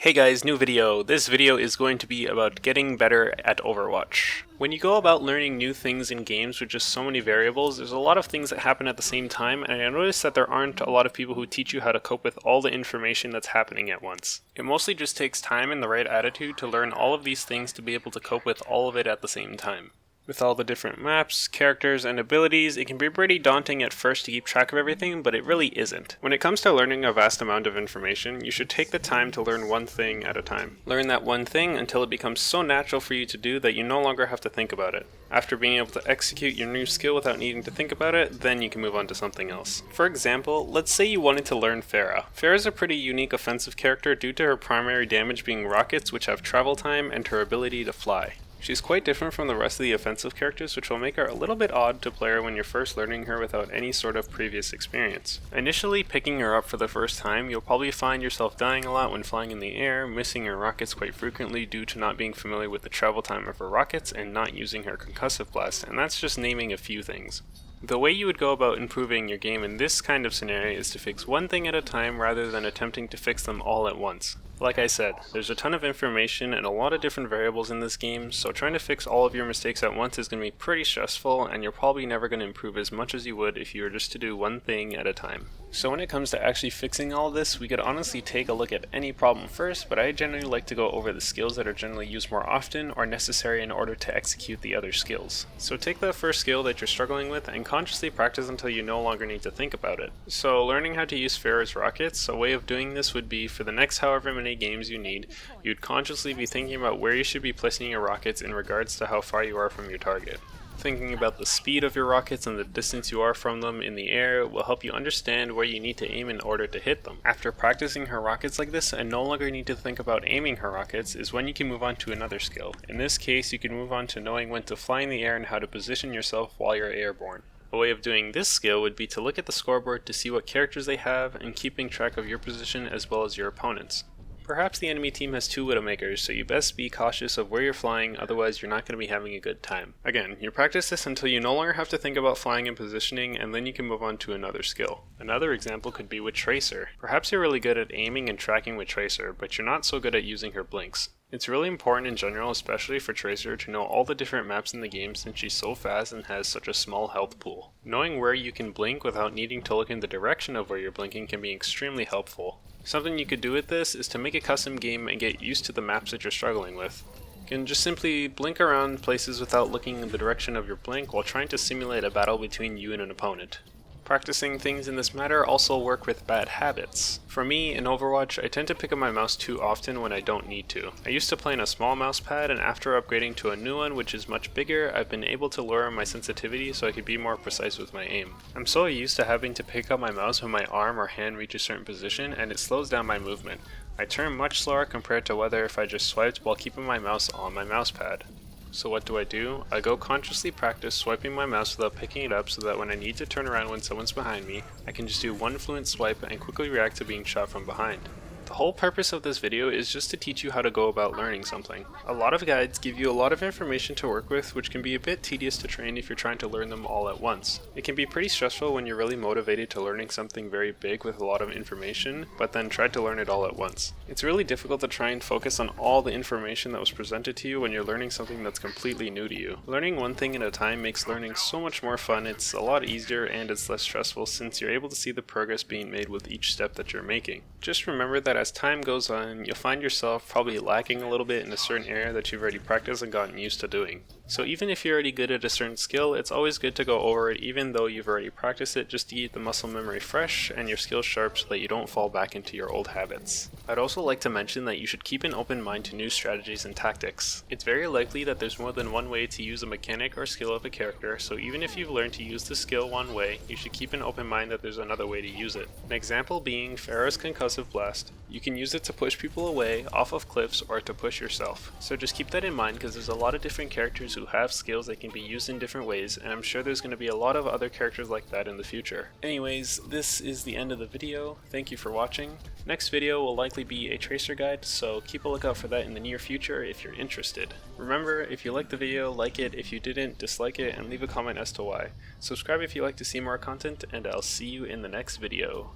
Hey guys, new video. This video is going to be about getting better at Overwatch. When you go about learning new things in games with just so many variables, there's a lot of things that happen at the same time, and I noticed that there aren't a lot of people who teach you how to cope with all the information that's happening at once. It mostly just takes time and the right attitude to learn all of these things to be able to cope with all of it at the same time. With all the different maps, characters, and abilities, it can be pretty daunting at first to keep track of everything, but it really isn't. When it comes to learning a vast amount of information, you should take the time to learn one thing at a time. Learn that one thing until it becomes so natural for you to do that you no longer have to think about it. After being able to execute your new skill without needing to think about it, then you can move on to something else. For example, let's say you wanted to learn Pharah. Pharah is a pretty unique offensive character due to her primary damage being rockets, which have travel time, and her ability to fly. She's quite different from the rest of the offensive characters, which will make her a little bit odd to play her when you're first learning her without any sort of previous experience. Initially picking her up for the first time, you'll probably find yourself dying a lot when flying in the air, missing her rockets quite frequently due to not being familiar with the travel time of her rockets and not using her concussive blast, and that's just naming a few things. The way you would go about improving your game in this kind of scenario is to fix one thing at a time rather than attempting to fix them all at once. Like I said, there's a ton of information and a lot of different variables in this game, so trying to fix all of your mistakes at once is going to be pretty stressful, and you're probably never going to improve as much as you would if you were just to do one thing at a time. So when it comes to actually fixing all this, we could honestly take a look at any problem first, but I generally like to go over the skills that are generally used more often or necessary in order to execute the other skills. So take the first skill that you're struggling with and consciously practice until you no longer need to think about it. So learning how to use Pharah's rockets, a way of doing this would be for the next however many games you need, you'd consciously be thinking about where you should be placing your rockets in regards to how far you are from your target. Thinking about the speed of your rockets and the distance you are from them in the air will help you understand where you need to aim in order to hit them. After practicing her rockets like this and no longer need to think about aiming her rockets is when you can move on to another skill. In this case, you can move on to knowing when to fly in the air and how to position yourself while you're airborne. A way of doing this skill would be to look at the scoreboard to see what characters they have and keeping track of your position as well as your opponents. Perhaps the enemy team has 2 Widowmakers, so you best be cautious of where you're flying, otherwise you're not going to be having a good time. Again, you practice this until you no longer have to think about flying and positioning, and then you can move on to another skill. Another example could be with Tracer. Perhaps you're really good at aiming and tracking with Tracer, but you're not so good at using her blinks. It's really important in general, especially for Tracer, to know all the different maps in the game since she's so fast and has such a small health pool. Knowing where you can blink without needing to look in the direction of where you're blinking can be extremely helpful. Something you could do with this is to make a custom game and get used to the maps that you're struggling with. You can just simply blink around places without looking in the direction of your blink while trying to simulate a battle between you and an opponent. Practicing things in this matter also work with bad habits. For me, in Overwatch, I tend to pick up my mouse too often when I don't need to. I used to play in a small mouse pad, and after upgrading to a new one which is much bigger, I've been able to lower my sensitivity so I could be more precise with my aim. I'm so used to having to pick up my mouse when my arm or hand reach a certain position, and it slows down my movement. I turn much slower compared to whether if I just swiped while keeping my mouse on my mouse pad. So what do? I go consciously practice swiping my mouse without picking it up so that when I need to turn around when someone's behind me, I can just do one fluent swipe and quickly react to being shot from behind. The whole purpose of this video is just to teach you how to go about learning something. A lot of guides give you a lot of information to work with, which can be a bit tedious to train if you're trying to learn them all at once. It can be pretty stressful when you're really motivated to learning something very big with a lot of information, but then try to learn it all at once. It's really difficult to try and focus on all the information that was presented to you when you're learning something that's completely new to you. Learning one thing at a time makes learning so much more fun, it's a lot easier and it's less stressful since you're able to see the progress being made with each step that you're making. Just remember that as time goes on, you'll find yourself probably lacking a little bit in a certain area that you've already practiced and gotten used to doing. So even if you're already good at a certain skill, it's always good to go over it even though you've already practiced it, just to keep the muscle memory fresh and your skills sharp so that you don't fall back into your old habits. I'd also like to mention that you should keep an open mind to new strategies and tactics. It's very likely that there's more than one way to use a mechanic or skill of a character, so even if you've learned to use the skill one way, you should keep an open mind that there's another way to use it. An example being Pharah's concussive blast. You can use it to push people away, off of cliffs, or to push yourself. So just keep that in mind because there's a lot of different characters who have skills that can be used in different ways, and I'm sure there's going to be a lot of other characters like that in the future. Anyways, this is the end of the video. Thank you for watching. Next video will likely be a Tracer guide, so keep a lookout for that in the near future if you're interested. Remember, if you liked the video, like it. If you didn't, dislike it and leave a comment as to why. Subscribe if you like to see more content, and I'll see you in the next video.